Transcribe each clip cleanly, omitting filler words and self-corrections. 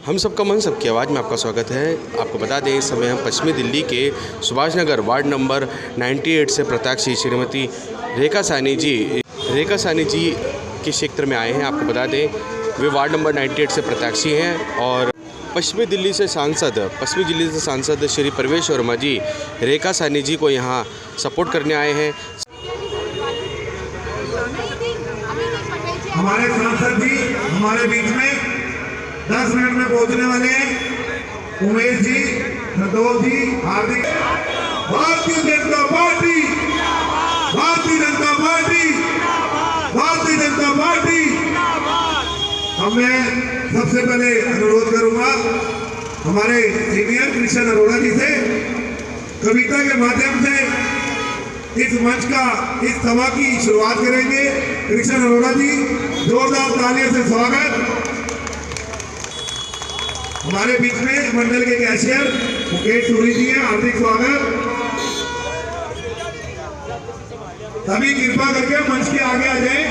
हम सबका मन सबकी आवाज़ में आपका स्वागत है। आपको बता दें इस समय हम पश्चिमी दिल्ली के सुभाष नगर वार्ड नंबर 98 से प्रत्याशी श्रीमती रेखा साहनी जी के क्षेत्र में आए हैं। आपको बता दें वे वार्ड नंबर 98 से प्रत्याशी हैं और पश्चिमी दिल्ली से सांसद श्री प्रवेश वर्मा जी रेखा साहनी जी को यहाँ सपोर्ट करने आए हैं। हमारे सांसद जी हमारे बीच में 10 मिनट में पहुंचने वाले हैं। उमेश जी, सदोल जी, हार्दिक। Bharatiya Janata party, Bharatiya Janata party, Bharatiya Janata party. अब मैं सबसे पहले अनुरोध करूंगा हमारे सीनियर कृष्ण अरोड़ा जी से कविता के माध्यम से इस मंच का इस सभा की शुरुआत करेंगे। कृष्ण अरोड़ा जी, जोरदार तालियों से स्वागत। हमारे बीच में मंडल के कैशियर मुकेश सूरी जी हैं, हार्दिक स्वागत। सभी कृपा करके मंच के आगे आ जाएं।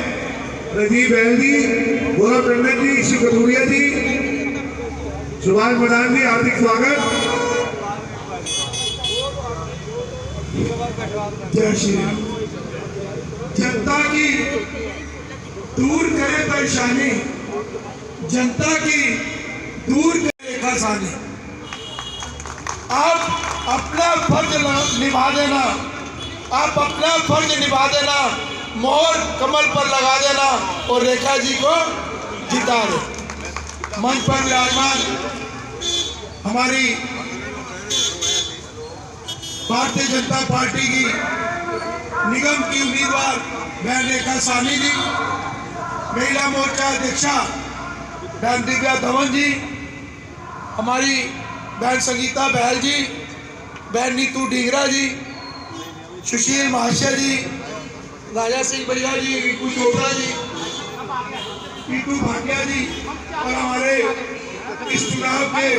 राजीव बैल जी, गौरव टंडन जी, ईशु कटूरिया जी, सुभाष मदान जी, हार्दिक स्वागत। जय श्री राम। जनता की दूर करे परेशानी, जनता की दूर करे रेखा साहनी। आप अपना फर्ज निभा देना, आप अपना फर्ज निभा देना, मोहर कमल पर लगा देना और रेखा जी को जिता दे। मंच पर विराजमान हमारी भारतीय जनता पार्टी की निगम की उम्मीदवार बहन रेखा साहनी जी, महिला मोर्चा अध्यक्षा बहन दिव्या धवन जी, हमारी बहन संगीता बहल जी, बहन नीतू ढींगरा जी, सुशील महाशय जी, राजा सिंह भैया जी, रिकू चोपड़ा जी, पीटू भाटिया जी और हमारे इस चुनाव के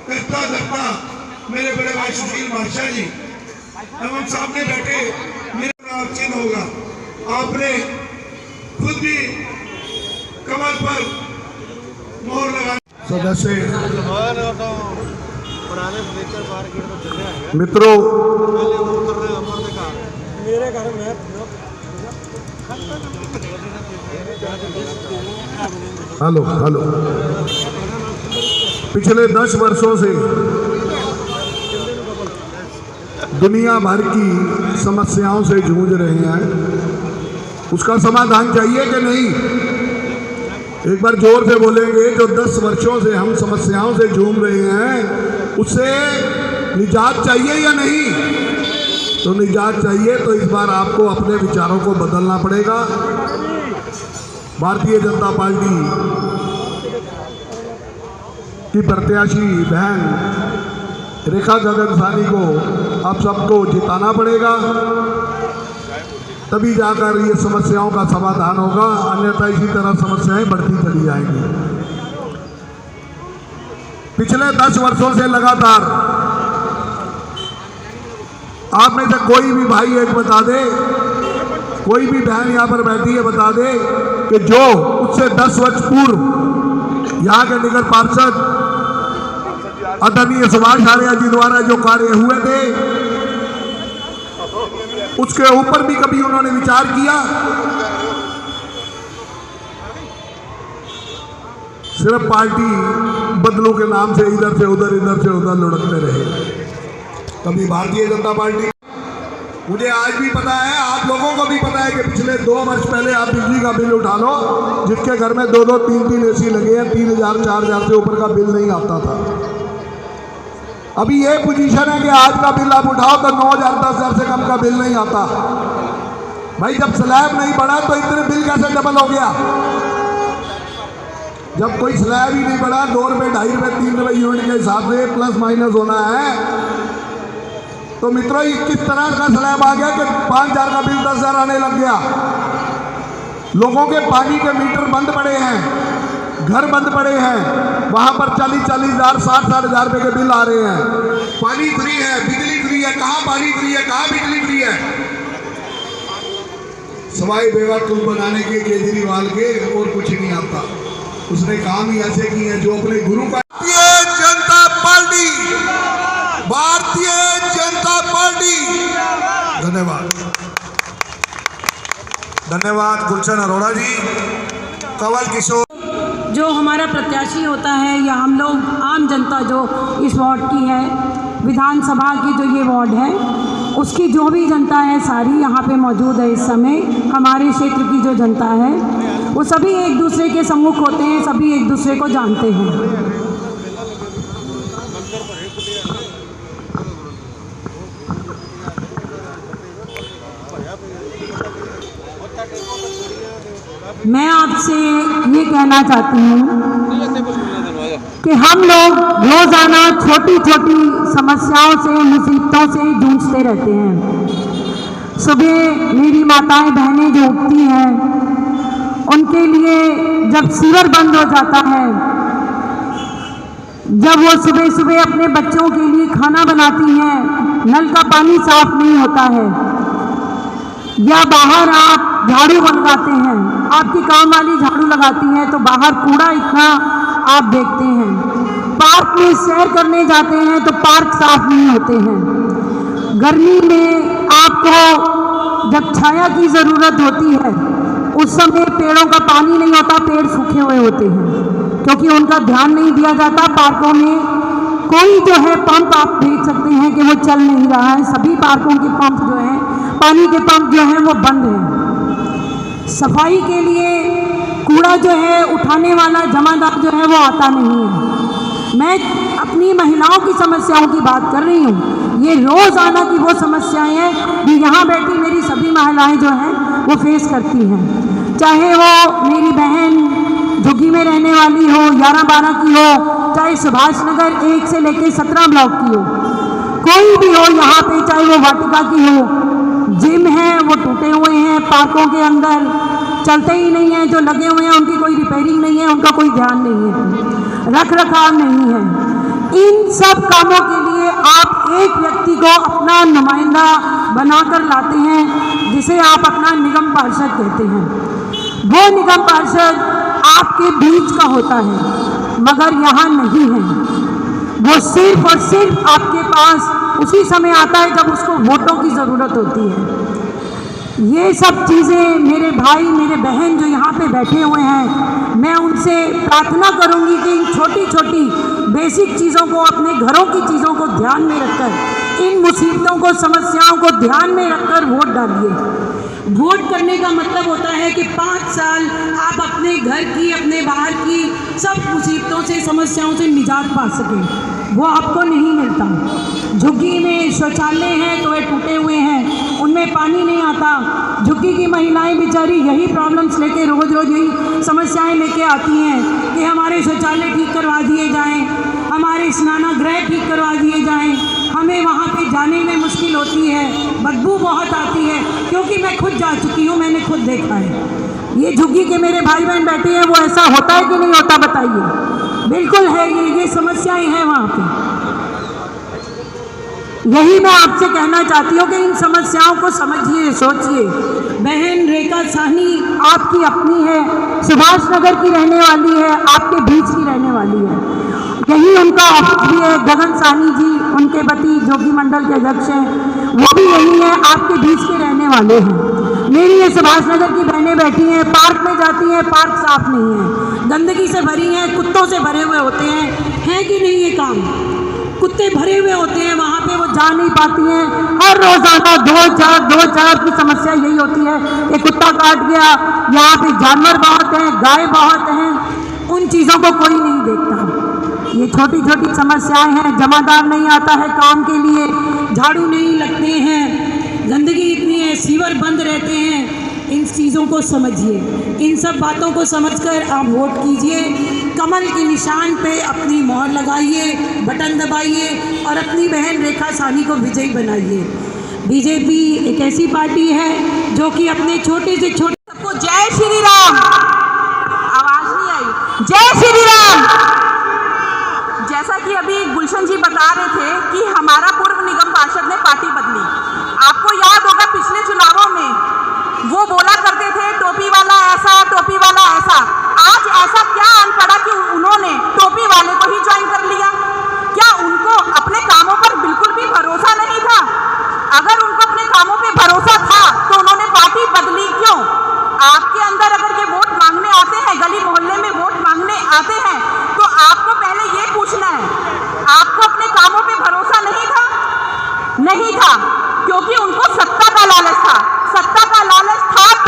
कर्ता धर्ता मेरे बड़े भाई सुशील महाशय जी। हम सामने बैठे मेरा चिन्ह होगा। आपने खुद भी कमर पर मोहर लगा। सदस्य मित्रों, मेरे घर में हेलो पिछले 10 वर्षों से दुनिया भर की समस्याओं से जूझ रहे हैं। उसका समाधान चाहिए कि नहीं? एक बार जोर से बोलेंगे। जो 10 वर्षों से हम समस्याओं से जूझ रहे हैं उससे निजात चाहिए या नहीं? तो निजात चाहिए तो इस बार आपको अपने विचारों को बदलना पड़ेगा। भारतीय जनता पार्टी की प्रत्याशी बहन रेखा गगन साहनी को आप सबको जिताना पड़ेगा, तभी जाकर ये समस्याओं का समाधान होगा। अन्यथा इसी तरह समस्याएं बढ़ती चली जाएंगी। पिछले 10 वर्षों से लगातार आप में से कोई भी भाई एक बता दे, कोई भी बहन यहाँ पर बैठी है बता दे कि जो उससे 10 वर्ष पूर्व यहाँ के निगर पार्षद आदरणीय सुभाष आर्या जी द्वारा जो कार्य हुए थे उसके ऊपर भी कभी उन्होंने विचार किया? सिर्फ पार्टी बदलू के नाम से इधर से उधर लुढ़कते रहे। कभी भारतीय जनता पार्टी, मुझे आज भी पता है, आप लोगों को भी पता है कि पिछले 2 वर्ष पहले आप बिजली का बिल उठा लो, जिसके घर में 2-2, 3-3 एसी लगे हैं, 3000, 4000 से ऊपर का बिल नहीं आता था। अभी ये पोजीशन है कि आज का बिल आप उठाओ तो 9000, 10,000 से कम का बिल नहीं आता। भाई जब स्लैब नहीं बढ़ा तो इतने बिल कैसे डबल हो गया? जब कोई स्लैब ही नहीं बढ़ा, 2 रुपये, 2.5 रुपये, 3 रुपये यूनिट के हिसाब से प्लस माइनस होना है, तो मित्रों ये किस तरह का स्लैब आ गया कि 5000 का बिल 10,000 आने लग गया। लोगों के पानी के मीटर बंद पड़े हैं, घर बंद पड़े हैं, वहां पर 40,000, 60,000 रुपए के बिल आ रहे हैं। पानी फ्री है, बिजली फ्री है, कहाँ पानी फ्री है, कहाँ बिजली फ्री है? सवाई बेवकूफ बनाने के केजरीवाल के और कुछ नहीं आता। उसने काम ही ऐसे किए हैं जो अपने गुरु का धन्यवाद गुलशन अरोड़ा जी। कंवल किशोर जो हमारा प्रत्याशी होता है या हम लोग आम जनता जो इस वार्ड की है, विधानसभा की जो ये वार्ड है, उसकी जो भी जनता है सारी यहाँ पे मौजूद है इस समय। हमारे क्षेत्र की जो जनता है वो सभी एक दूसरे के सम्मुख होते हैं, सभी एक दूसरे को जानते हैं। मैं आपसे ये कहना चाहती हूँ कि हम लोग रोज़ाना छोटी छोटी समस्याओं से, मुसीबतों से जूझते रहते हैं। सुबह मेरी माताएं बहनें जो उठती हैं, उनके लिए जब सीवर बंद हो जाता है, जब वो सुबह सुबह अपने बच्चों के लिए खाना बनाती हैं, नल का पानी साफ नहीं होता है, या बाहर आप झाड़ू लगाते हैं, आपकी काम वाली झाड़ू लगाती हैं तो बाहर कूड़ा इतना आप देखते हैं। पार्क में सैर करने जाते हैं तो पार्क साफ नहीं होते हैं। गर्मी में आपको जब छाया की ज़रूरत होती है उस समय पेड़ों का पानी नहीं होता, पेड़ सूखे हुए होते हैं क्योंकि उनका ध्यान नहीं दिया जाता। पार्कों में कोई जो है पंप आप देख सकते हैं कि वो चल नहीं रहा है, सभी पार्कों के पंप जो हैं, पानी के पंप जो हैं वो बंद हैं। सफाई के लिए कूड़ा जो है उठाने वाला जमादार जो है वो आता नहीं है। मैं अपनी महिलाओं की समस्याओं की बात कर रही हूँ। ये रोज़ाना की वो समस्याएं हैं जो यहाँ बैठी मेरी सभी महिलाएं जो हैं वो फेस करती हैं, चाहे वो मेरी बहन झुग्गी में रहने वाली हो, 11-12 की हो, चाहे सुभाष नगर 1 से लेकर 17 ब्लॉक की हो, कोई भी हो यहाँ पे, चाहे वो वाटिका की हो। जिम है वो टूटे हुए हैं, पार्कों के अंदर चलते ही नहीं हैं, जो लगे हुए हैं उनकी कोई रिपेयरिंग नहीं है, उनका कोई ध्यान नहीं है, रख रखाव नहीं है। इन सब कामों के लिए आप एक व्यक्ति को अपना नुमाइंदा बनाकर लाते हैं जिसे आप अपना निगम पार्षद कहते हैं। वो निगम पार्षद आपके बीच का होता है मगर यहाँ नहीं है। वो सिर्फ और सिर्फ आपके पास उसी समय आता है जब उसको वोटों की ज़रूरत होती है। ये सब चीज़ें मेरे भाई मेरे बहन जो यहाँ पे बैठे हुए हैं, मैं उनसे प्रार्थना करूँगी कि इन छोटी छोटी बेसिक चीज़ों को, अपने घरों की चीज़ों को ध्यान में रखकर, इन मुसीबतों को, समस्याओं को ध्यान में रखकर वोट डालिए। वोट करने का मतलब होता है कि 5 साल आप अपने घर की, अपने बाहर की सब मुसीबतों से, समस्याओं से निजात पा सकें। वो आपको नहीं मिलता। झुग्गी में शौचालय हैं तो वे टूटे हुए हैं, उनमें पानी नहीं आता। झुग्गी की महिलाएं बेचारी यही प्रॉब्लम्स लेके रोज़ रोज़ यही समस्याएं लेके आती हैं कि हमारे शौचालय ठीक करवा दिए जाएं, हमारे स्नानागृह ठीक करवा दिए जाएं। हमें वहाँ पे जाने में मुश्किल होती है, बदबू बहुत आती है, क्योंकि मैं खुद जा चुकी हूँ, मैंने खुद देखा है। ये झुग्गी के मेरे भाई बहन बैठे हैं, वो ऐसा होता है कि नहीं होता बताइए? बिल्कुल है, ये समस्याएं हैं वहाँ पे। यही मैं आपसे कहना चाहती हूँ कि इन समस्याओं को समझिए, सोचिए। बहन रेखा साहनी आपकी अपनी है, सुभाष नगर की रहने वाली है, आपके बीच की रहने वाली है। यही उनका ऑफिस भी है। गगन साहनी जी उनके पति जोगी मंडल के अध्यक्ष हैं, वो भी यही है, आपके बीच के रहने वाले हैं। मेरी ये सुभाष नगर की बहनें बैठी हैं, पार्क में जाती हैं, पार्क साफ नहीं है, गंदगी से भरी हैं, कुत्तों से भरे हुए होते हैं कि नहीं? ये काम कुत्ते भरे हुए होते हैं, वहाँ पे वो जा नहीं पाती हैं। हर रोज़ाना 2-4 की समस्या यही होती है कि कुत्ता काट गया, यहाँ पे जानवर बहुत हैं, गाय बहुत हैं, उन चीज़ों को कोई नहीं देखता। ये छोटी छोटी समस्याएं हैं। जमादार नहीं आता है काम के लिए, झाड़ू नहीं लगते हैं, गंदगी इतनी है, सीवर बंद रहते हैं। इन चीज़ों को समझिए, इन सब बातों को समझकर आप वोट कीजिए। कमल के निशान पे अपनी मोहर लगाइए, बटन दबाइए और अपनी बहन रेखा साहनी को विजयी बनाइए। बीजेपी एक ऐसी पार्टी है जो कि अपने छोटे से छोटे सबको जय श्री राम, आवाज़ नहीं आई, जय श्री राम। जैसा कि अभी गुलशन जी बता रहे थे कि हमारा पूर्व निगम पार्षद ने पार्टी बदली। आपको याद होगा पिछले चुनावों में वो बोला करते थे टोपी वाला ऐसा, टोपी वाला ऐसा। आज ऐसा क्या आन पड़ा कि उन्होंने टोपी वाले को ही ज्वाइन कर लिया? क्या उनको अपने कामों पर बिल्कुल भी भरोसा नहीं था? अगर उनको अपने कामों पे भरोसा था तो उन्होंने पार्टी बदली क्यों?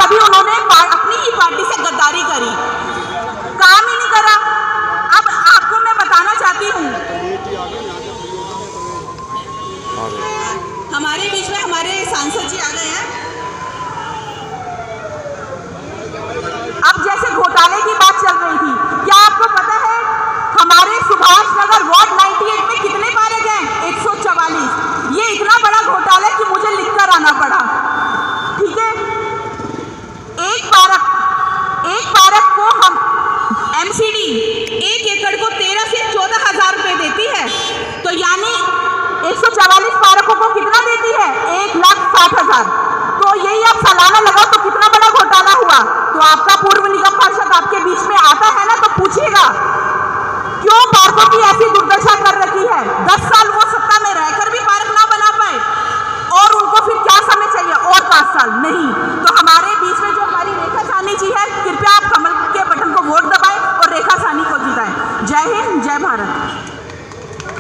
अभी उन्होंने अपनी ही पार्टी से गद्दारी करी, काम ही नहीं करा। अब आपको मैं बताना चाहती हूँ, हमारे बीच में हमारे सांसद जी आ गए हैं। अब जैसे घोटाले की बात चल रही थी, क्या आपको पता है हमारे सुभाष नगर वार्ड 98 में कितने पारक हैं? 144। ये इतना बड़ा घोटाला है कि मुझे लिखकर आना पड़ा। ठीक है, एक पारक को हम एमसीडी 1 एकड़ को 13 से 14,000 रुपए देती है, तो यानी 144 पारकों को कितना देती है? 1,60,000। तो यही आप सालाना लगाओ तो कितना बड़ा घोटाला हुआ। तो आपका पूर्व निगम पार्षद आपके बीच में आता है ना, तो पूछिएगा क्यों पार्कों की ऐसी दुर्दशा कर रखी है। 10 साल वो सत्ता में रहकर भी पार्क ना बना पाए, और उनको फिर क्या समय चाहिए? और 5 साल नहीं। तो हमारे बीच में जो हमारी रेखा साहनी जी है, कृपया आप कमल के बटन को वोट दबाएं और रेखा साहनी को जिताएं। जय हिंद, जय भारत।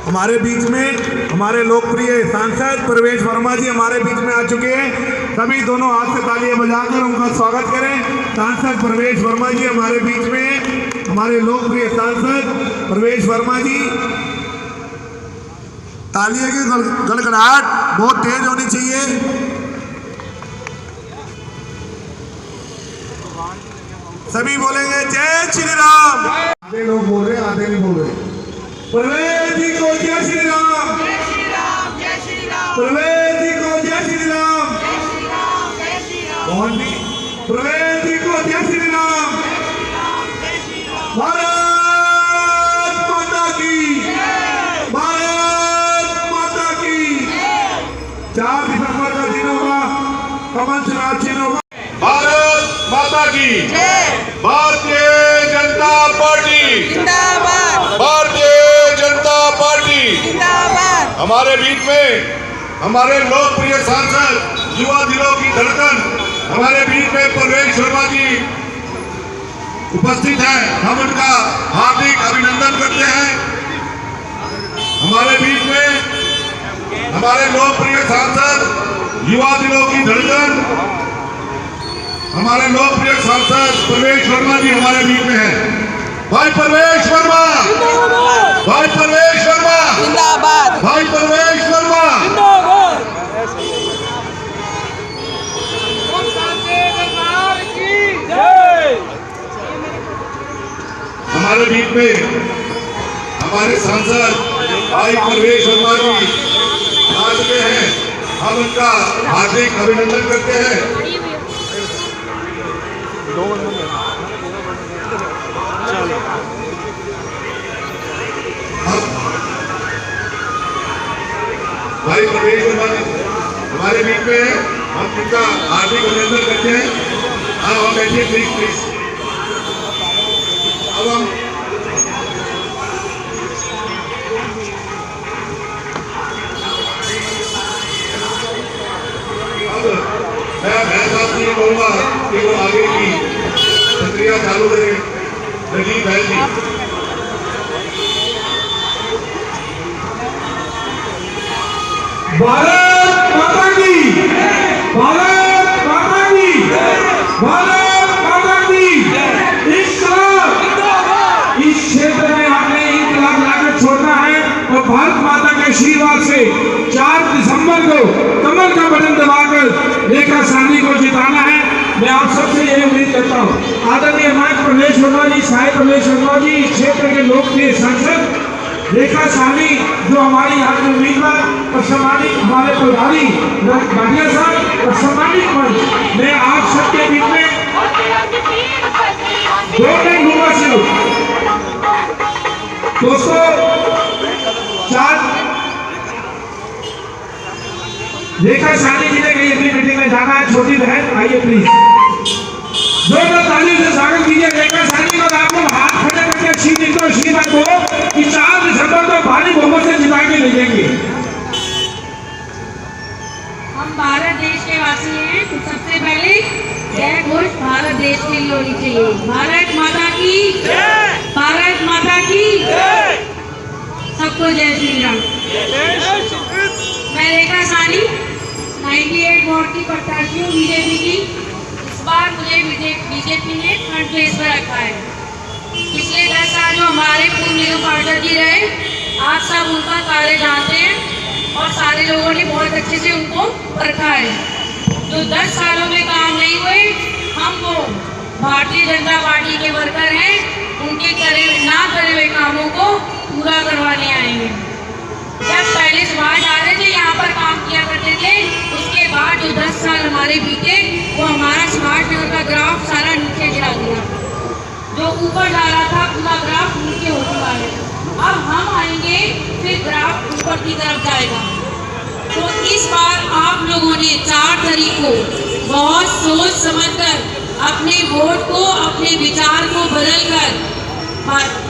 हमारे बीच में हमारे लोकप्रिय सांसद प्रवेश वर्मा जी हमारे बीच में आ चुके हैं। सभी दोनों हाथ से तालियां बजाकर उनका स्वागत करें। सांसद प्रवेश वर्मा जी हमारे बीच में, हमारे लोकप्रिय सांसद प्रवेश वर्मा जी। तालियों की गड़गड़ाहट बहुत तेज होनी चाहिए। सभी बोलेंगे जय श्री राम। आधे लोग बोल रहे हैं, आधे नहीं बोल रहे। प्रवेश जी को जय श्री राम। प्रवेश जी को जय श्री राम। कौन जी? प्रवेश जी को जय श्री राम। भारत माता की, भारत माता की। 4 दिसंबर का दिन होगा, कमल चुनाव चिन्ह होगा। भारत माता की, भारतीय जनता पार्टी जिंदाबाद, भारतीय जनता पार्टी जिंदाबाद। हमारे बीच में हमारे लोकप्रिय सांसद, युवा दिलों की धड़कन, हमारे बीच में प्रवेश वर्मा जी उपस्थित है। हम उनका हार्दिक अभिनंदन करते हैं। हमारे बीच में हमारे लोकप्रिय सांसद, युवा दिलों की धड़कन, हमारे लोकप्रिय सांसद प्रवेश वर्मा जी हमारे बीच में है। भाई प्रवेश वर्मा, भाई प्रवेश वर्मा जिंदाबाद, भाई प्रवेश वर्मा जिंदाबाद। हमारे बीच में हमारे सांसद भाई प्रवेश वर्मा जी आ चुके हैं। हम उनका हार्दिक अभिनंदन करते हैं। भाई प्रवेश वर्मा हमारे बीच में है, हम उनका हार्दिक अभिनंदन करते हैं। आप बैठिए प्लीज प्लीज। अब हम मैं साहब से ये कहूँगा कि वो आगे की प्रक्रिया चालू करें। नजीब बहन जी, भारत माता की, भारत माता की, भारत माता की। इस क्षेत्र में आपने इंकलाब लाकर छोड़ना है और भारत माता के आशीर्वाद से 4 दिसंबर को कमल का बटन दबाकर रेखा साहनी को जिताना है। मैं आप सबसे यही उम्मीद करता हूँ। आदरणीय हमारे प्रवेश वर्मा जी, साहिब प्रवेश वर्मा जी, इस क्षेत्र के लोकप्रिय सांसद रेखा साहनी जो हमारी यहाँ के उम्मीदवार और सम्मानित हमारे प्रभारी भाटिया साहब और सम्मानित मंच, मैं आप सबके बीच में 2 मिनट घूमा शुरू। दोस्तों, 4 रेखा साहनी जी ने कहीं अपनी मीटिंग में जाना है। छोटी बहन आइए प्लीज, जोरदार ताली से स्वागत कीजिए रेखा साहनी को। आप लोग हाथ खड़े करके आशीर्वाद दो कि 4 दिसंबर को भारी बहुमत से जिता के ले जाएंगे। हम भारत देश के वासी हैं, तो सबसे पहले जय घोष भारत देश के लिए होनी चाहिए। भारत माता की, भारत माता की, सबको जय श्री राम। मैं रेखा साहनी 98 वार्ड की प्रत्याशी हूँ बीजेपी की। इस बार मुझे बीजेपी ने फ्रंट पेज पर रखा है। पिछले 10 साल जो हमारे पूर्व निगम पार्षद जी रहे, आप सब उनका कार्य जानते हैं और सारे लोगों ने बहुत अच्छे से उनको रखा है। जो 10 सालों में काम नहीं हुए, हम वो भारतीय जनता पार्टी के वर्कर हैं, उनके ना करे हुए कामों को पूरा करवाने आएंगे। जब पहले सुभाष आ रहे थे यहाँ पर काम किया करते थे, उसके बाद जो 10 साल हमारे बीते, वो हमारा सुभाष नगर का ग्राफ सारा नीचे गिरा दिया। जो ऊपर जा रहा था पूरा ग्राफ नीचे होने वाले। अब हम आएंगे, फिर ग्राफ ऊपर की तरफ जाएगा। तो इस बार आप लोगों ने 4 तारीख को बहुत सोच समझकर अपने वोट को, अपने विचार को बदलकर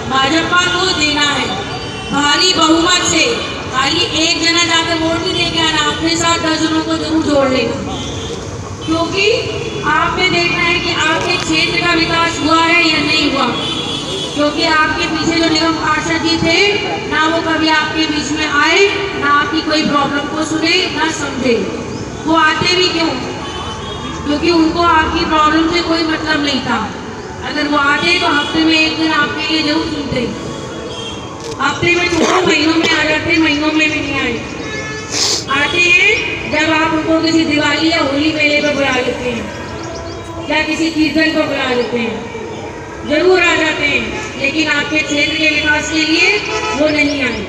भाजपा को देना है भारी बहुमत से। खाली एक जना जाकर वोट नहीं देके आना, अपने साथ 10 जनों को जरूर जोड़ लेना, क्योंकि आपने देखना है कि आपके क्षेत्र का विकास हुआ है या नहीं हुआ। क्योंकि आपके पीछे जो निगम पार्षद जी थे, ना वो कभी आपके बीच में आए, ना आपकी कोई प्रॉब्लम को सुने, ना समझे। वो आते भी क्यों? क्योंकि उनको आपकी प्रॉब्लम से कोई मतलब नहीं था। अगर वो आते तो हफ्ते में एक दिन आपके लिए जरूर सुनते। हफ्ते में छोड़ो, महीनों में आ जाते, महीनों में भी नहीं आए। आते हैं जब आप उनको किसी दिवाली या होली मेले पर बुला लेते हैं या किसी कीर्तन को बुला लेते हैं, जरूर आ जाते हैं, लेकिन आपके क्षेत्र के विकास के लिए वो नहीं आए।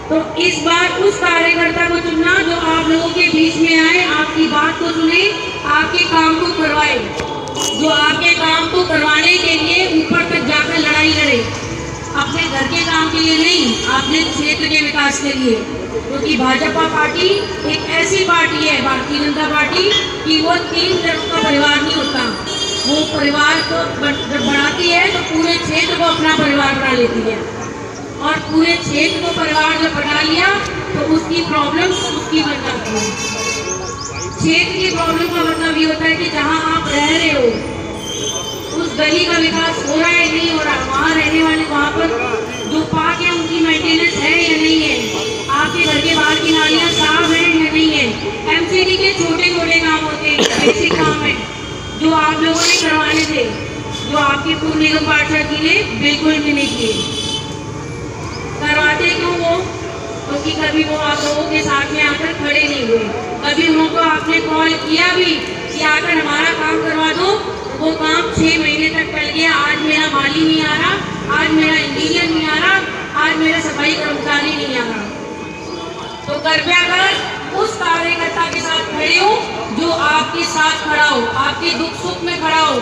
तो इस बार उस कार्यकर्ता को चुनना जो आप लोगों के बीच में आए, आपकी बात को सुने, आपके काम को करवाए, जो आपके काम को करवाने के लिए ऊपर तक जाकर लड़ाई लड़े, अपने घर के काम के लिए नहीं, अपने क्षेत्र के विकास के लिए। क्योंकि भाजपा पार्टी एक ऐसी पार्टी है, भारतीय जनता पार्टी, कि वो 3 जनों का परिवार नहीं होता। वो परिवार को जब बढ़ाती है तो पूरे क्षेत्र को अपना परिवार बना लेती है, और पूरे क्षेत्र को परिवार जब बना लिया तो उसकी प्रॉब्लम उसकी बन जाती है। क्षेत्र की प्रॉब्लम का मतलब ये होता है कि जहाँ आप रह रहे हो उस गली का विकास हो रहा है नहीं हो रहा, वहाँ रहने वाले वहाँ पर जो पार्क है उनकी मेंटेनेंस है या नहीं है, आपके घर के बाहर की नालियाँ साफ है या नहीं है। एमसीडी के छोटे छोटे काम होते हैं, बेसिक काम है जो आप लोगों ने करवाने थे, जो आपके पूर्व निगम पार्षद जी ने बिल्कुल भी नहीं किए। करवाते क्यों वो? क्योंकि कभी वो आप लोगों के साथ में आकर खड़े नहीं हुए। कभी उनको आपने कॉल किया भी कि आकर हमारा काम करवा दो, वो काम 6 महीने तक टल गया। आज मेरा माली नहीं आ रहा, आज मेरा इंजीनियर नहीं आ रहा, आज मेरा सफाई कर्मचारी नहीं आ रहा। तो कृपया कर उस कार्यकर्ता के साथ खड़े हो जो आपके साथ खड़ा हो, आपके दुख सुख में खड़ा हो।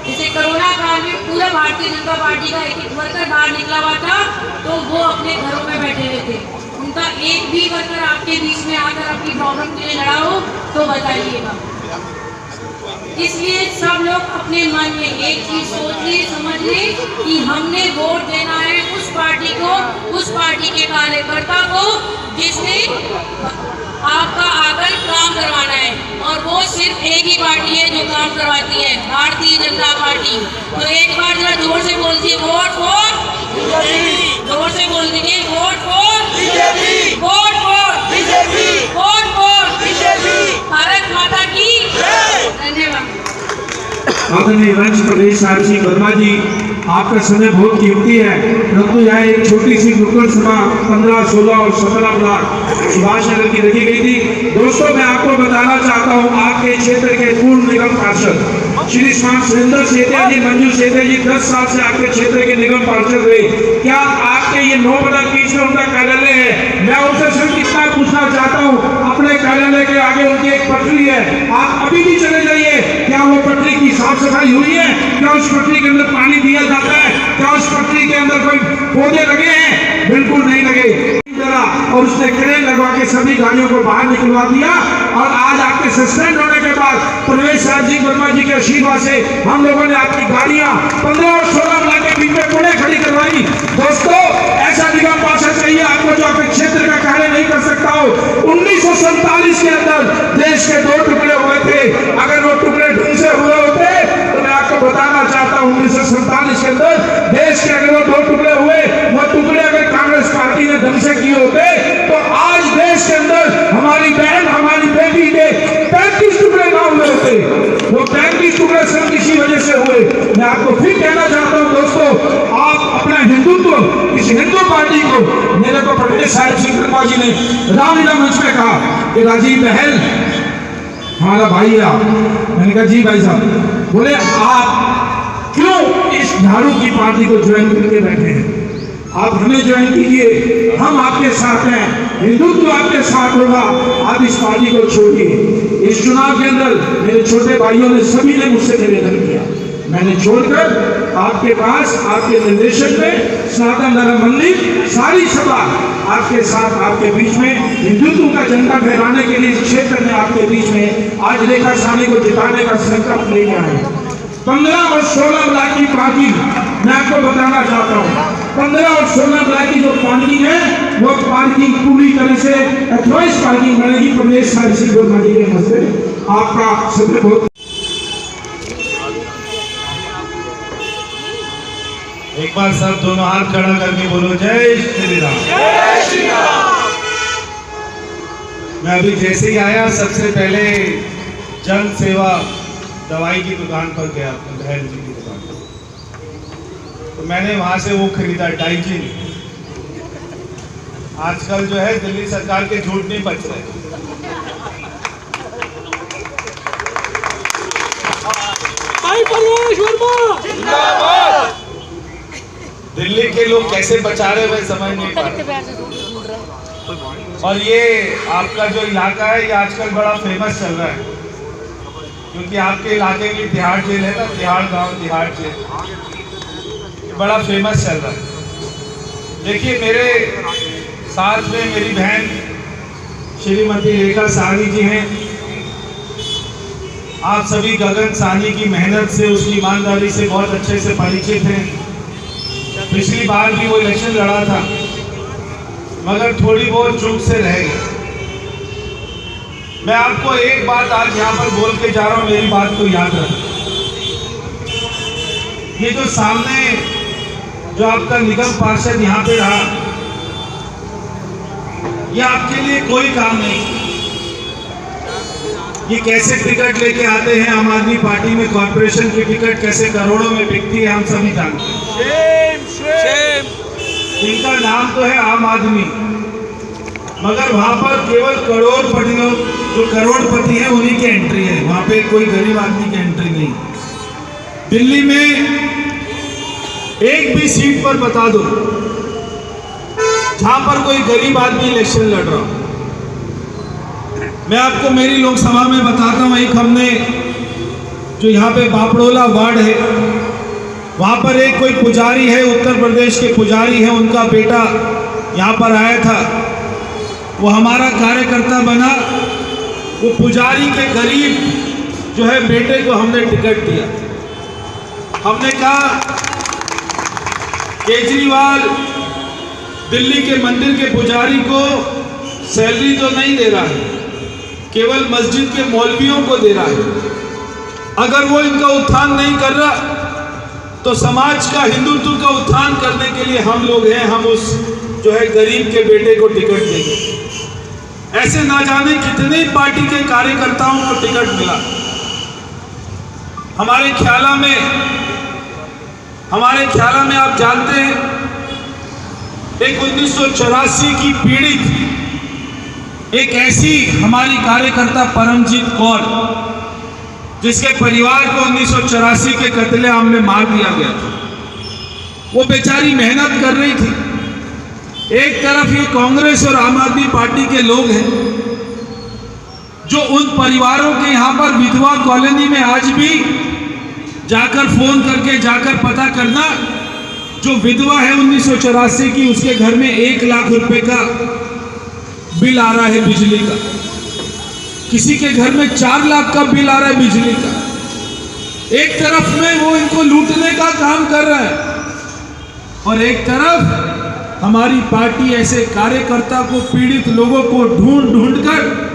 जैसे कोरोना काल में पूरा भारतीय जनता पार्टी का एक वर्कर बाहर निकला हुआ था, तो वो अपने घरों में बैठे हुए थे। उनका एक भी वर्कर आपके बीच में आकर अपनी प्रॉब्लम के लिए लड़ा हो तो बताइएगा। इसलिए सब लोग अपने मन में एक चीज सोच ले, समझ ले कि हमने वोट देना है उस पार्टी को, उस पार्टी के कार्यकर्ता को जिसने आपका आकर काम करवाना है। और वो सिर्फ एक ही पार्टी है जो काम करवाती है, भारतीय जनता पार्टी। तो एक बार जरा जोर से बोल दीजिए, वोट फॉर बीजेपी। जोर से बोल दीजिए, vote for BJP, vote for BJP, vote for BJP. Bharat माता की जय। धन्यवाद। आदरणीय रंज प्रदेश साहिब सिंह वर्मा जी, आपका समय बहुत कीमती है, परंतु यहाँ एक छोटी सी नुक्कड़ सभा 15, 16 और 17 ब्लॉक सुभाष नगर की रखी गई थी। दोस्तों, मैं आपको बताना चाहता हूँ, आपके क्षेत्र के पूर्व निगम पार्षद श्री श्रीमान सुरेंद्र सेठिया जी, मंजू सेठिया जी 10 साल से आपके क्षेत्र के निगम पार्षद रहे। क्या आपके ये 9/20 में उनका कार्यालय है? मैं उनसे सिर्फ इतना पूछना चाहता हूँ, अपने कार्यालय के आगे उनकी एक पटरी है, आप अभी भी चले जाइए, क्या वो पटरी की साफ सफाई हुई है? क्या उस पटरी के अंदर पानी दिया जाता है? क्या उस पटरी के अंदर कोई पौधे लगे हैं? बिल्कुल नहीं लगे। और उसने क्रेन लगवा के सभी गाड़ियों को बाहर निकलवा दिया। और आज आपके सस्पेंड होने के बाद प्रवेश साहब जी वर्मा जी के आशीर्वाद से हम लोगों ने आपकी गाड़ियां 15 और 16 ब्लॉक के बीच में पुणे खड़ी करवाई। दोस्तों, ऐसा निगम पार्षद चाहिए आपको जो आपके क्षेत्र का कार्य नहीं कर सकता हो। 1947 के अंदर देश के 2 टुकड़े हुए थे। अगर वो टुकड़े ढंग से हुए होते तो मैं आपको बताना चाहता हूँ, 1947 के अंदर देश के अगर वो 2 टुकड़े हुए, वो टुकड़े अगर कांग्रेस पार्टी ने ढंग से किए होते तो आज देश के अंदर हमारी बहन, हमारी बेटी के 35 टुकड़े ना हुए होते। वो 35 टुकड़े हो। मेरे को प्रदेश साहिब सिंह वर्मा जी ने रामलीला मंच में कहा कि राजीव बहल हमारा भाई है आप। मैंने कहा जी भाई साहब। बोले आप क्यों इस झाड़ू की पार्टी को ज्वाइन करके बैठे हैं, आप हमें ज्वाइन कीजिए, हम आपके साथ हैं, हिंदुत्व आपके साथ होगा, आप इस पार्टी को छोड़िए। इस चुनाव के अंदर मेरे छोटे भाइयों ने सभी ने मुझसे निवेदन किया, मैंने छोड़कर आपके पास आपके निर्देशन में सनातन धर्म मंदिर सारी सभा आपके साथ आपके बीच में हिंदुत्व का झंडा फहराने के लिए इस क्षेत्र में आपके बीच में आज रेखा साहनी को जिताने का संकल्प लेके आए। 15 और 16 ब्लॉक की पार्टी मैं आपको बताना चाहता हूँ, 15 और 16 ब्लॉक की जो पार्किंग है वो पार्किंग पूरी तरह से अथॉराइज पार्किंग बनेगी प्रदेश साहिब सिंह वर्मा जी के हस्ते। आपका सभी बहुत एक बार सब दोनों हाथ खड़ा करके बोलो जय श्री राम। जय श्री राम। मैं अभी जैसे ही आया सबसे पहले जन सेवा दवाई की दुकान पर गया, अपने बहन जी की दुकान पर, तो मैंने वहां से वो खरीदा डाइजिन। आजकल जो है दिल्ली सरकार के झूठ नहीं बच रहे। दिल्ली के लोग कैसे बचा रहे मैं समझ नहीं पा रहा। और ये आपका जो इलाका है ये आजकल बड़ा फेमस चल रहा है, क्योंकि आपके इलाके की तिहाड़ जेल है ना, तिहाड़ गांव तिहाड़ जेल, ये बड़ा फेमस चल रहा है। देखिए मेरे साथ में मेरी बहन श्रीमती रेखा साहनी जी हैं। आप सभी गगन साहनी की मेहनत से, उसकी ईमानदारी से बहुत अच्छे से परिचित हैं। पिछली बार भी वो इलेक्शन लड़ा था मगर थोड़ी बहुत चूक से रह गया। मैं आपको एक बात आज यहाँ पर बोल के जा रहा हूँ, मेरी बात को याद रखना। ये जो सामने जो आपका निगम पार्षद यहाँ पे रहा, ये आपके लिए कोई काम नहीं। ये कैसे टिकट लेके आते हैं आम आदमी पार्टी में, कॉर्पोरेशन की टिकट कैसे करोड़ों में बिकती है हम सभी जानते हैं। इनका नाम तो है आम आदमी, मगर वहां पर केवल करोड़पतियों, जो करोड़पति है उन्हीं की एंट्री है, वहां पे कोई गरीब आदमी की एंट्री नहीं। दिल्ली में एक भी सीट पर बता दो जहां पर कोई गरीब आदमी इलेक्शन लड़ रहा हो। मैं आपको मेरी लोकसभा में बताता हूं, एक हमने जो यहाँ पे बापड़ोला वार्ड है वहां पर एक कोई पुजारी है, उत्तर प्रदेश के पुजारी है, उनका बेटा यहाँ पर आया था, वो हमारा कार्यकर्ता बना। वो पुजारी के गरीब जो है बेटे को हमने टिकट दिया। हमने कहा केजरीवाल दिल्ली के मंदिर के पुजारी को सैलरी तो नहीं दे रहा है, केवल मस्जिद के मौलवियों को दे रहा है। अगर वो इनका उत्थान नहीं कर रहा तो समाज का, हिंदुत्व का उत्थान करने के लिए हम लोग हैं, हम उस जो है गरीब के बेटे को टिकट देंगे। ऐसे ना जाने कितने पार्टी के कार्यकर्ताओं को टिकट मिला। हमारे ख्याला में आप जानते हैं एक 1984 की पीड़ित एक ऐसी हमारी कार्यकर्ता परमजीत कौर, जिसके परिवार को 1984 के कत्लेआम में मार दिया गया था। वो बेचारी मेहनत कर रही थी। एक तरफ ये कांग्रेस और आम आदमी पार्टी के लोग हैं जो उन परिवारों के यहाँ पर विधवा कॉलोनी में आज भी जाकर फोन करके जाकर पता करना, जो विधवा है 1984 की, उसके घर में 1 लाख रुपए का बिल आ रहा है बिजली का, किसी के घर में 4 लाख का बिल आ रहा है बिजली का। एक तरफ में वो इनको लूटने का काम कर रहा है और एक तरफ हमारी पार्टी ऐसे कार्यकर्ता को, पीड़ित लोगों को ढूंढ कर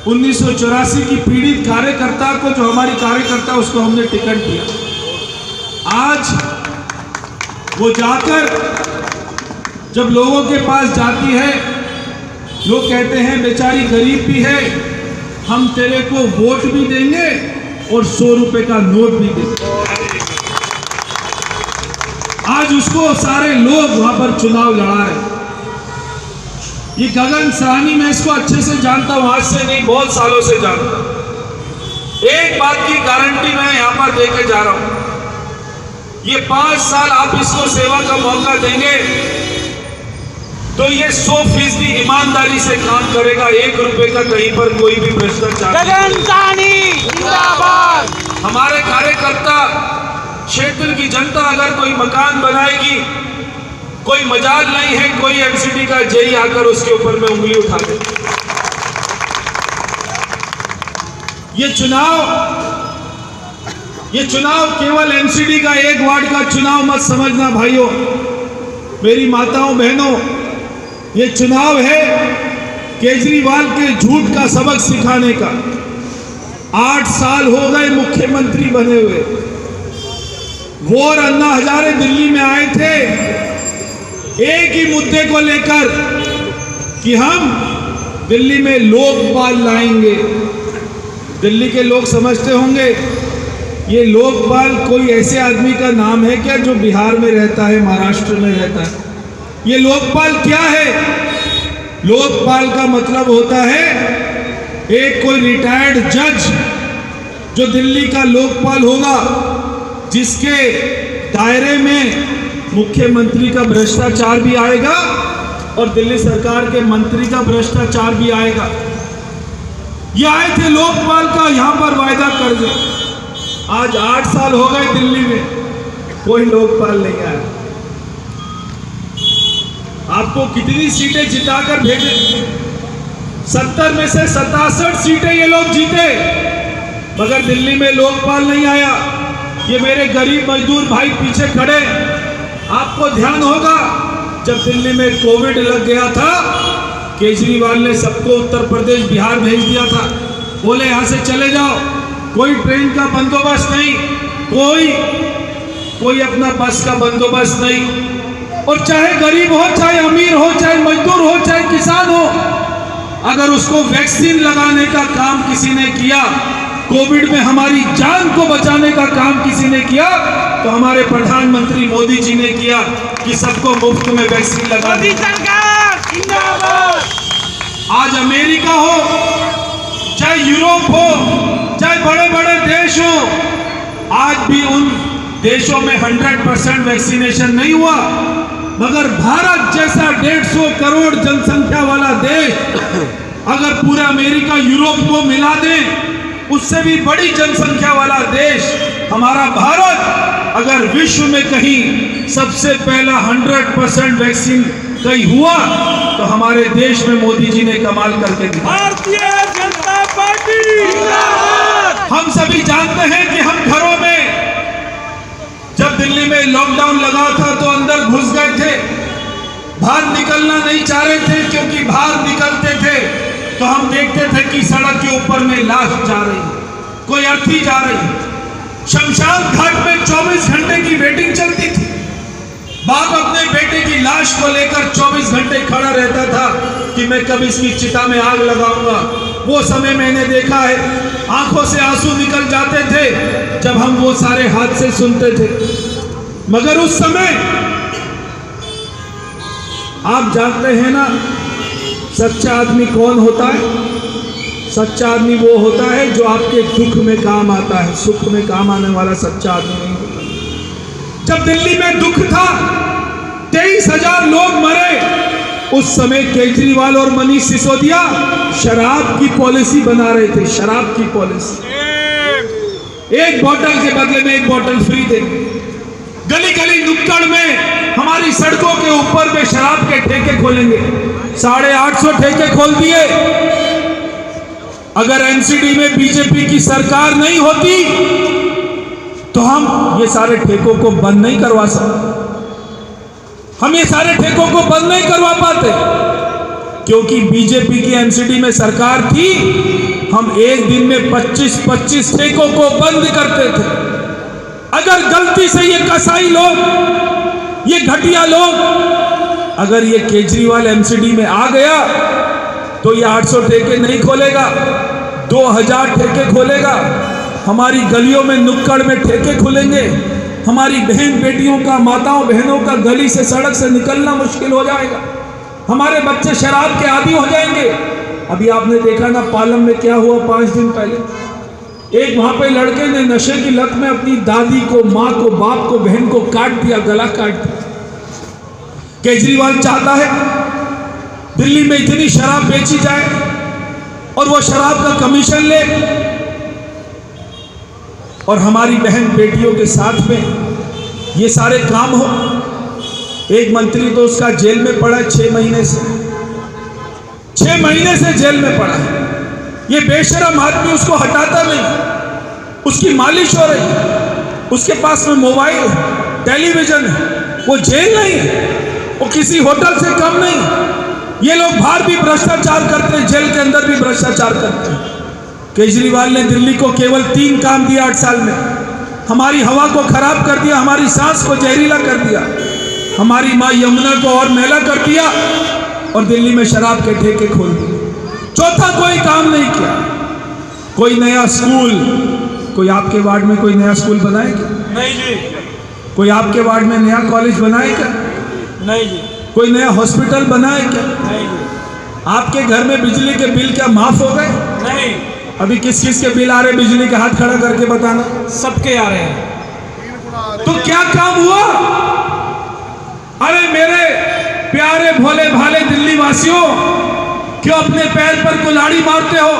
1984 की पीड़ित कार्यकर्ता को, जो हमारी कार्यकर्ता, उसको हमने टिकट दिया। आज वो जाकर जब लोगों के पास जाती है, लोग कहते हैं बेचारी गरीब भी है, हम तेरे को वोट भी देंगे और 100 रुपए का नोट भी देंगे। आज उसको सारे लोग वहां पर चुनाव लड़ा रहे हैं। ये गगन सराहनी, मैं इसको अच्छे से जानता हूं, आज से नहीं बहुत सालों से जानता हूं। एक बात की गारंटी मैं यहां पर देके जा रहा हूं, ये 5 साल आप इसको सेवा का मौका देंगे तो ये 100% ईमानदारी से काम करेगा। 1 रुपए का कहीं पर कोई भी भ्रष्टाचार। हमारे कार्यकर्ता, क्षेत्र की जनता अगर कोई मकान बनाएगी, कोई मजाल नहीं है कोई एमसीडी का जेई आकर उसके ऊपर में उंगली उठा दे। ये चुनाव केवल एमसीडी का 1 वार्ड का चुनाव मत समझना भाइयों, मेरी माताओं बहनों, ये चुनाव है केजरीवाल के झूठ का सबक सिखाने का। 8 साल हो गए मुख्यमंत्री बने हुए। वो और अन्ना हजारे दिल्ली में आए थे एक ही मुद्दे को लेकर कि हम दिल्ली में लोकपाल लाएंगे। दिल्ली के लोग समझते होंगे ये लोकपाल कोई ऐसे आदमी का नाम है क्या जो बिहार में रहता है, महाराष्ट्र में रहता है। ये लोकपाल क्या है? लोकपाल का मतलब होता है एक कोई रिटायर्ड जज जो दिल्ली का लोकपाल होगा, जिसके दायरे में मुख्यमंत्री का भ्रष्टाचार भी आएगा और दिल्ली सरकार के मंत्री का भ्रष्टाचार भी आएगा। ये आए थे लोकपाल का यहां पर वायदा कर दे। आज 8 साल हो गए दिल्ली में, कोई लोकपाल नहीं आया। आपको कितनी सीटें जिताकर भेजे? 70 में से 67 सीटें ये लोग जीते, मगर दिल्ली में लोकपाल नहीं आया। ये मेरे गरीब मजदूर भाई पीछे खड़े, आपको ध्यान होगा जब दिल्ली में कोविड लग गया था, केजरीवाल ने सबको उत्तर प्रदेश बिहार भेज दिया था। बोले यहां से चले जाओ, कोई ट्रेन का बंदोबस्त नहीं, कोई अपना बस का बंदोबस्त नहीं। और चाहे गरीब हो, चाहे अमीर हो, चाहे मजदूर हो, चाहे किसान हो, अगर उसको वैक्सीन लगाने का काम किसी ने किया, कोविड में हमारी जान को बचाने का काम किसी ने किया, तो हमारे प्रधानमंत्री मोदी जी ने किया कि सबको मुफ्त में वैक्सीन लगा दी। आज अमेरिका हो, चाहे यूरोप हो, चाहे बड़े बड़े देश हो, आज भी उन देशों में 100% वैक्सीनेशन नहीं हुआ, मगर भारत जैसा 150 करोड़ जनसंख्या वाला देश अगर पूरा अमेरिका यूरोप को मिला दे, उससे भी बड़ी जनसंख्या वाला देश हमारा भारत अगर विश्व में कहीं सबसे पहला 100% वैक्सीन कहीं हुआ तो हमारे देश में मोदी जी ने कमाल करके दिखाया। भारतीय जनता पार्टी हम सभी जानते हैं कि हम घरों में जब दिल्ली में लॉकडाउन लगा था तो अंदर घुस गए थे, बाहर निकलना नहीं चाह रहे थे, क्योंकि बाहर निकलते थे तो हम देखते थे कि सड़क के ऊपर में लाश जा रही, कोई अर्थी जा रही। शमशान घाट में 24 घंटे की वेटिंग चलती थी। बाप अपने बेटे की लाश को लेकर 24 घंटे खड़ा रहता था कि मैं कब इसकी चिता में आग लगाऊंगा। वो समय मैंने देखा है, आंखों से आंसू निकल जाते थे जब हम वो सारे हादसे सुनते थे। मगर उस समय आप जानते हैं ना सच्चा आदमी कौन होता है? सच्चा आदमी वो होता है जो आपके दुख में काम आता है, सुख में काम आने वाला सच्चा आदमी नहीं होता। जब दिल्ली में दुख था, 23,000 लोग मरे, उस समय केजरीवाल और मनीष सिसोदिया शराब की पॉलिसी बना रहे थे। शराब की पॉलिसी, एक बोतल के बदले में एक बोतल फ्री देंगे। गली गली नुक्कड़ में हमारी सड़कों के ऊपर में शराब के ठेके खोलेंगे। 850 ठेके खोल दिए। अगर एनसीडी में बीजेपी की सरकार नहीं होती तो हम ये सारे ठेकों को बंद नहीं करवा सकते। हम ये सारे ठेकों को बंद नहीं करवा पाते, क्योंकि बीजेपी की एनसीडी में सरकार थी। हम एक दिन में 25-25 ठेकों को बंद करते थे। अगर गलती से ये कसाई लोग, ये घटिया लोग, अगर ये केजरीवाल एमसीडी में आ गया तो ये 800 ठेके नहीं खोलेगा, 2000 ठेके खोलेगा। हमारी गलियों में नुक्कड़ में ठेके खुलेंगे। हमारी बहन बेटियों का, माताओं बहनों का गली से, सड़क से निकलना मुश्किल हो जाएगा। हमारे बच्चे शराब के आदी हो जाएंगे। अभी आपने देखा ना पालम में क्या हुआ 5 दिन पहले, एक वहां पे लड़के ने नशे की लत में अपनी दादी को, माँ को, बाप को, बहन को काट दिया, गला काट दिया। केजरीवाल चाहता है दिल्ली में इतनी शराब बेची जाए और वो शराब का कमीशन ले और हमारी बहन बेटियों के साथ में ये सारे काम हो। एक मंत्री तो उसका जेल में पड़ा है 6 महीने से, 6 महीने से जेल में पड़ा है। ये बेशरम आदमी उसको हटाता नहीं, उसकी मालिश हो रही है, उसके पास में मोबाइल टेलीविजन है, वो जेल नहीं है, वो किसी होटल से कम नहीं। ये लोग बाहर भी भ्रष्टाचार करते हैं, जेल के अंदर भी भ्रष्टाचार करते हैं। केजरीवाल ने दिल्ली को केवल 3 काम दिया 8 साल में। हमारी हवा को खराब कर दिया, हमारी सांस को जहरीला कर दिया, हमारी माँ यमुना को और मैला कर दिया और दिल्ली में शराब के ठेके खोल दिए। चौथा कोई काम नहीं किया। कोई नया स्कूल, कोई आपके वार्ड में कोई नया स्कूल बनाए क्या? नहीं जी। कोई आपके वार्ड में नया कॉलेज बनाए क्या? नहीं जी। कोई नया हॉस्पिटल बनाए क्या? नहीं जी। आपके घर में बिजली के बिल क्या माफ हो गए? नहीं। अभी किस किस के बिल आ रहे बिजली के, हाथ खड़ा करके बताना। सबके आ रहे हैं। तो क्या काम हुआ? अरे मेरे प्यारे भोले भाले दिल्ली वासियों, क्यों अपने पैर पर कुल्हाड़ी मारते हो?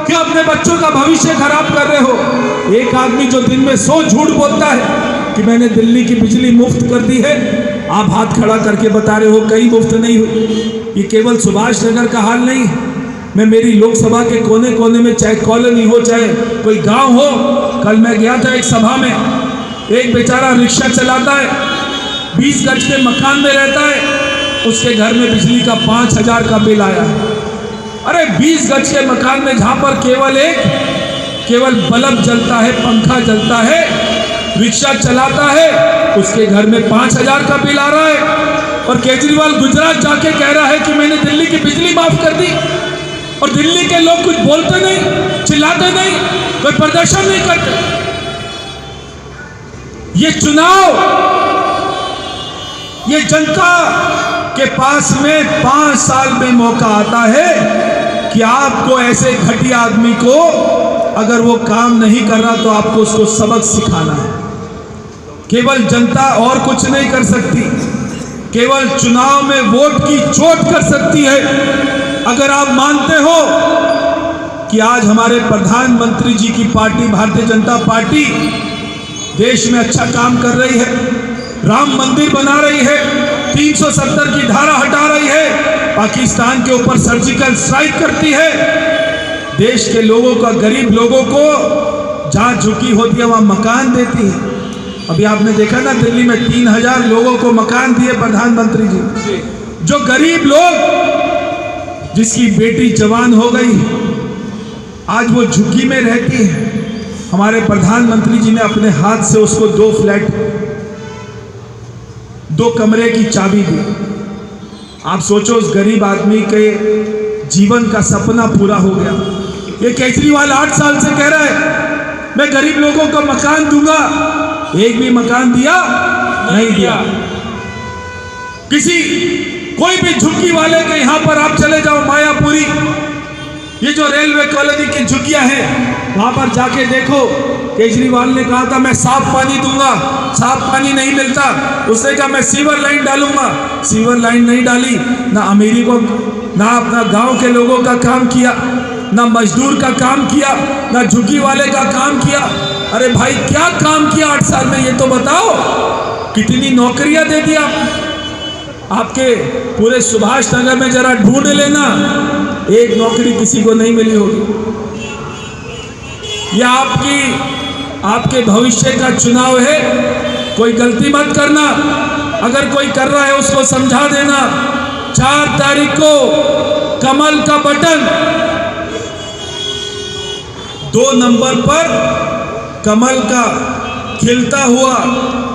क्यों अपने बच्चों का भविष्य खराब कर रहे हो? एक आदमी जो दिन में 100 झूठ बोलता है कि मैंने दिल्ली की बिजली मुफ्त कर दी है, आप हाथ खड़ा करके बता रहे हो कहीं मुफ्त नहीं हुई। ये केवल सुभाष नगर का हाल नहीं है। मैं मेरी लोकसभा के कोने कोने में, चाहे कॉलोनी हो चाहे कोई गांव हो, कल मैं गया था एक सभा में, एक बेचारा रिक्शा चलाता है, 20 गज के मकान में रहता है, उसके घर में बिजली का 5000 का बिल आया है। अरे 20 गज के मकान में जहाँ पर केवल बल्ब जलता है, पंखा जलता है, रिक्शा चलाता है, उसके घर में 5000 का बिल आ रहा है। और केजरीवाल गुजरात जाके कह रहा है कि मैंने दिल्ली की बिजली माफ कर दी, और दिल्ली के लोग कुछ बोलते नहीं, चिल्लाते नहीं, कोई प्रदर्शन नहीं करते। ये चुनाव, ये जनता के पास में 5 साल में मौका आता है कि आपको ऐसे घटिया आदमी को, अगर वो काम नहीं कर रहा तो आपको उसको सबक सिखाना है। केवल जनता और कुछ नहीं कर सकती, केवल चुनाव में वोट की चोट कर सकती है। अगर आप मानते हो कि आज हमारे प्रधानमंत्री जी की पार्टी भारतीय जनता पार्टी देश में अच्छा काम कर रही है, राम मंदिर बना रही है, 370 की धारा हटा रही है, पाकिस्तान के ऊपर सर्जिकल स्ट्राइक करती है, देश के लोगों का, गरीब लोगों को जहाँ झुकी होती है वहाँ मकान देती है। अभी आपने देखा ना दिल्ली में 3000 लोगों को मकान दिए प्रधानमंत्री जी। जो गरीब लोग, जिसकी बेटी जवान हो गई, आज वो झुग्गी में रहती है, हमारे प्रधानमंत्री जी ने अपने हाथ से उसको 2 फ्लैट, 2 कमरे की चाबी दी। आप सोचो उस गरीब आदमी के जीवन का सपना पूरा हो गया। ये केजरीवाल 8 साल से कह रहा है मैं गरीब लोगों को मकान दूंगा, एक भी मकान दिया नहीं दिया। कोई भी झुग्गी वाले के यहाँ पर आप चले जाओ, मायापुरी, ये जो रेलवे कॉलोनी की झुग्गियां हैं, वहां पर जाके देखो, केजरीवाल ने कहा था मैं साफ पानी दूंगा, साफ पानी नहीं मिलता। उसने कहा मैं सीवर लाइन डालूंगा, सीवर लाइन नहीं डाली। ना अमीरी को, ना अपना गांव के लोगों का काम किया, ना मजदूर का काम किया, ना झुग्गी वाले का काम किया। अरे भाई क्या काम किया 8 साल में, ये तो बताओ। कितनी नौकरियां दे दिया आपके पूरे सुभाष नगर में, जरा ढूंढ लेना, एक नौकरी किसी को नहीं मिली होगी। यह आपके भविष्य का चुनाव है। कोई गलती मत करना, अगर कोई कर रहा है उसको समझा देना। 4 तारीख को कमल का बटन, 2 नंबर पर कमल का खिलता हुआ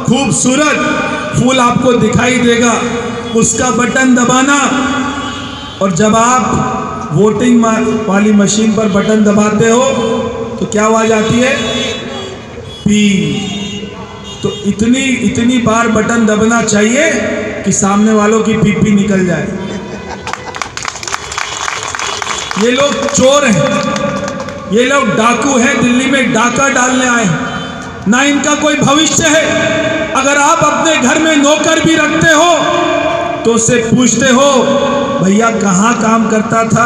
खूबसूरत फूल आपको दिखाई देगा, उसका बटन दबाना। और जब आप वोटिंग वाली मशीन पर बटन दबाते हो तो क्या आवाज आती है? पी। तो इतनी बार बटन दबाना चाहिए कि सामने वालों की पीपी निकल जाए। ये लोग चोर हैं, ये लोग डाकू हैं, दिल्ली में डाका डालने आए हैं, ना इनका कोई भविष्य है। अगर आप अपने घर में नौकर भी रखते हो तो उससे पूछते हो भैया कहाँ काम करता था,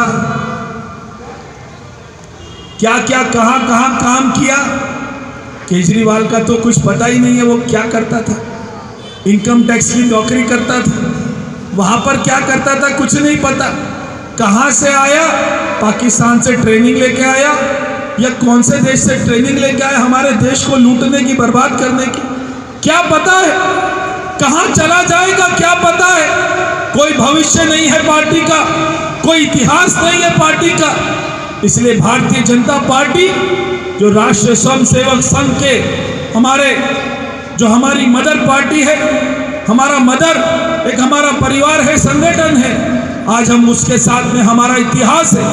क्या क्या कहाँ कहाँ काम किया। केजरीवाल का तो कुछ पता ही नहीं है वो क्या करता था। इनकम टैक्स की नौकरी करता था, वहाँ पर क्या करता था कुछ नहीं पता। कहाँ से आया, पाकिस्तान से ट्रेनिंग लेके आया या कौन से देश से ट्रेनिंग लेके आया हमारे देश को लूटने की, बर्बाद करने की, क्या पता है। कहाँ चला जाएगा क्या पता है। कोई भविष्य नहीं है पार्टी का, कोई इतिहास नहीं है पार्टी का। इसलिए भारतीय जनता पार्टी जो राष्ट्रीय स्वयंसेवक संघ के हमारी मदर पार्टी है, हमारा मदर एक हमारा परिवार है, संगठन है, आज हम उसके साथ में, हमारा इतिहास है।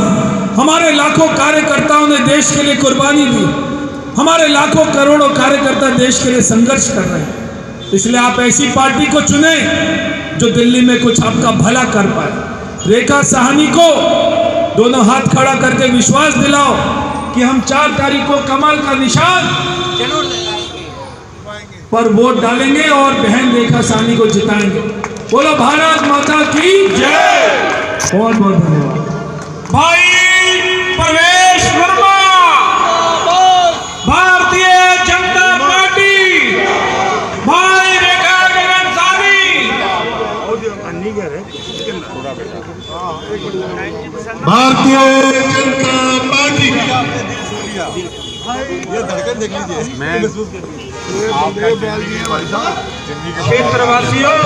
हमारे लाखों कार्यकर्ताओं ने देश के लिए कुर्बानी दी, हमारे लाखों करोड़ों कार्यकर्ता देश के लिए संघर्ष कर रहे हैं। इसलिए आप ऐसी पार्टी को चुने जो दिल्ली में कुछ आपका भला कर पाए। रेखा साहनी को दोनों हाथ खड़ा करके विश्वास दिलाओ कि हम 4 तारीख को कमल का निशान पर वोट डालेंगे और बहन रेखा साहनी को जिताएंगे। बोलो भारत माता की जय। बहुत बहुत धन्यवाद। भाई प्रवेश वर्मा, भारतीय जनता पार्टी, भाई रेखा साहनी, भारतीय जनता पार्टी ये धड़कन देख लीजिए। मैं क्षेत्रवासियों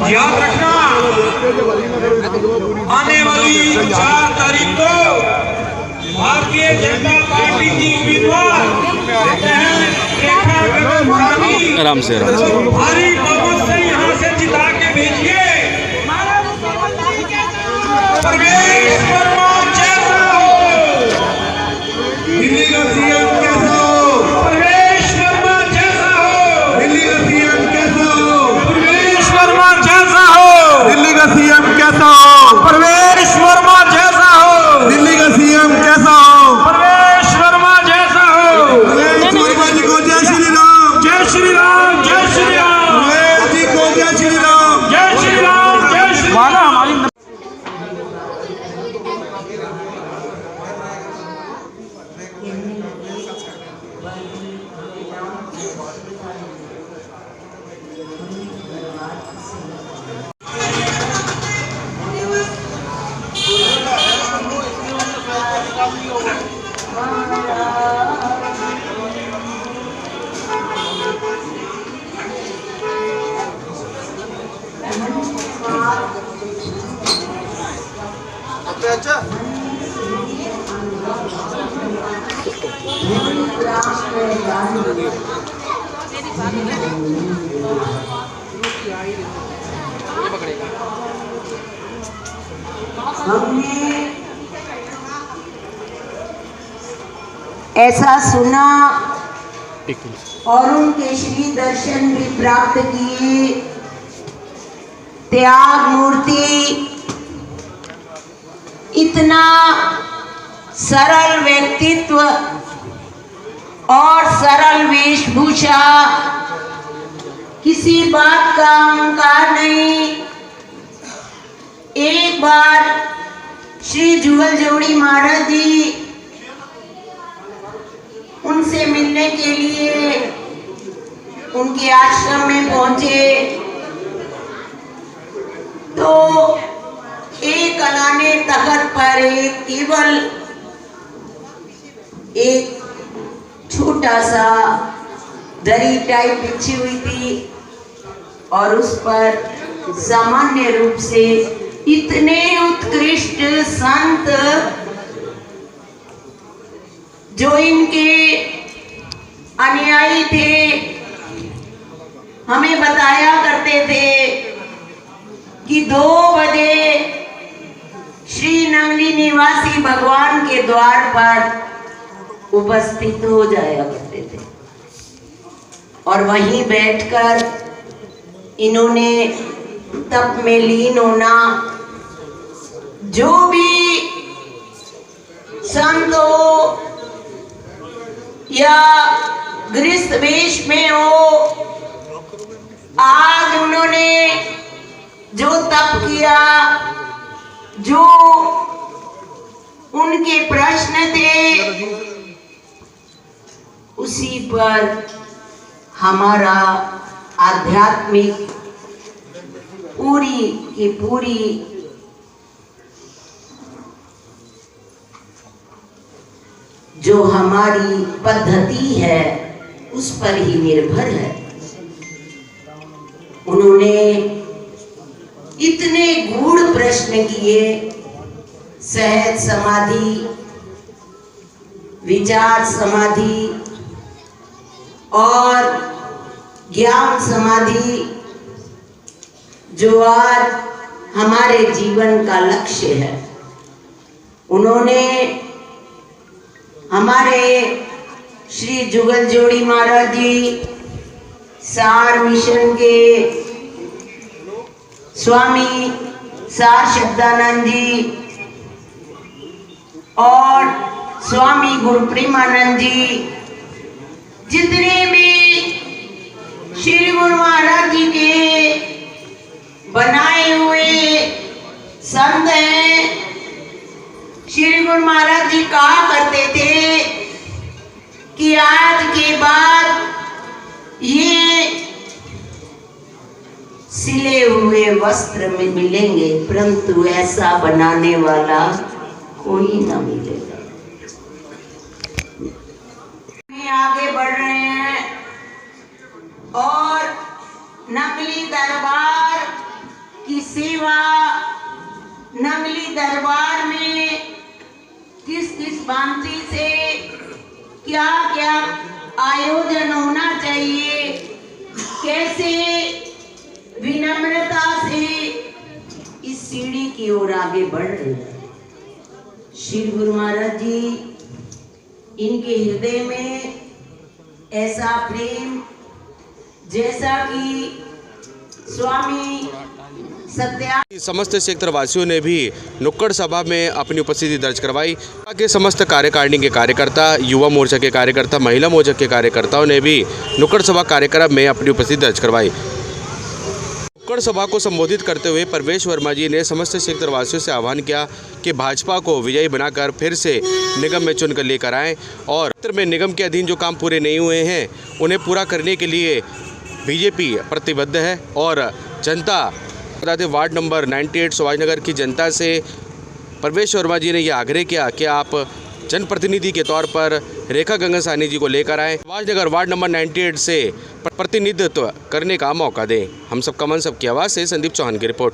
याद रखना, आने वाली 4 तारीख को भारतीय जनता पार्टी की उम्मीदवार आराम से भारी बहुमत से यहाँ से जिता के भेजिए। प्रवेश वर्मा जैसा हो, दिल्ली का सीएम कैसा हो, प्रवेश वर्मा जैसा हो, दिल्ली का सीएम कैसा हो, प्रवेश वर्मा जैसा हो, दिल्ली का सीएम कैसा हो, प्रवेश वर्मा जैसा हो, दिल्ली का सीएम कैसा हो। प्रवेश वर्मा जैसा हो। वर्मा जी को जय श्री राम, जय श्री राम, जय श्री राम, प्रवेश जी को जय श्री राम, जय श्री राम, जय श्री राम। हमने ऐसा सुना और उनके श्री दर्शन भी प्राप्त किए। त्याग मूर्ति, इतना सरल व्यक्तित्व और सरल वेशभूषा, किसी बात का अहंकार नहीं। एक बार श्री जुगल जोड़ी महाराज जी उनसे मिलने के लिए उनके आश्रम में पहुंचे तो एक अलाने तख्त पर एक केवल एक छोटा सा दरी टाइप बिछी हुई थी और उस पर सामान्य रूप से इतने उत्कृष्ट संत जो इनके अनुयायी थे हमें बताया करते थे कि 2 बजे श्री नंगली निवासी भगवान के द्वार पर उपस्थित हो जाया करते थे और वहीं बैठकर इन्होंने तप में लीन होना, जो भी संत हो या गृहस्थ वेश में हो, आज उन्होंने जो तप किया, जो उनके प्रश्न थे, उसी पर हमारा आध्यात्मिक पूरी की पूरी जो हमारी पद्धति है उस पर ही निर्भर है। उन्होंने इतने गूढ़ प्रश्न किए, सहज समाधि, विचार समाधि और ज्ञान समाधि, जो आज हमारे जीवन का लक्ष्य है। उन्होंने हमारे श्री जुगल जोड़ी महाराज जी, सार मिशन के स्वामी सार शब्दानंद जी और स्वामी गुरु प्रेमानंद जी, जितने भी श्री गुरु महाराज जी के बनाए हुए संत हैं, श्री गुरु महाराज जी कहा करते थे कि आज के बाद ये सिले हुए वस्त्र में मिलेंगे, परंतु ऐसा बनाने वाला कोई ना मिलेगा। आगे बढ़ रहे हैं और नकली दरबार की सेवा, नकली दरबार में किस किस भांति से क्या क्या आयोजन होना चाहिए, कैसे विनम्रता से इस सीढ़ी की ओर आगे बढ़ रहे हैं। श्री गुरु महाराज जी, इनके हृदय में ऐसा प्रेम जैसा कि स्वामी सत्या समस्त क्षेत्रवासियों ने भी नुक्कड़ सभा में अपनी उपस्थिति दर्ज करवाई। के समस्त कार्यकारिणी के कार्यकर्ता, युवा मोर्चा के कार्यकर्ता, महिला मोर्चा के कार्यकर्ताओं ने भी नुक्कड़ सभा कार्यक्रम में अपनी उपस्थिति दर्ज करवाई। नुक्कड़ सभा को संबोधित करते हुए परवेश वर्मा जी ने समस्त क्षेत्रवासियों से आह्वान किया कि भाजपा को विजयी बनाकर फिर से निगम में चुनकर लेकर आएं और क्षेत्र में निगम के अधीन जो काम पूरे नहीं हुए हैं उन्हें पूरा करने के लिए बीजेपी प्रतिबद्ध है। और जनता, बता दें, वार्ड नंबर 98 सुभाषनगर की जनता से परवेश वर्मा जी ने यह आग्रह किया कि आप जनप्रतिनिधि के तौर पर रेखा गंगा साहनी जी को लेकर आएँ, सुभाषनगर वार्ड नंबर 98 से प्रतिनिधित्व करने का मौका दें। हम सबका मन, सबकी आवाज़ से संदीप चौहान की रिपोर्ट।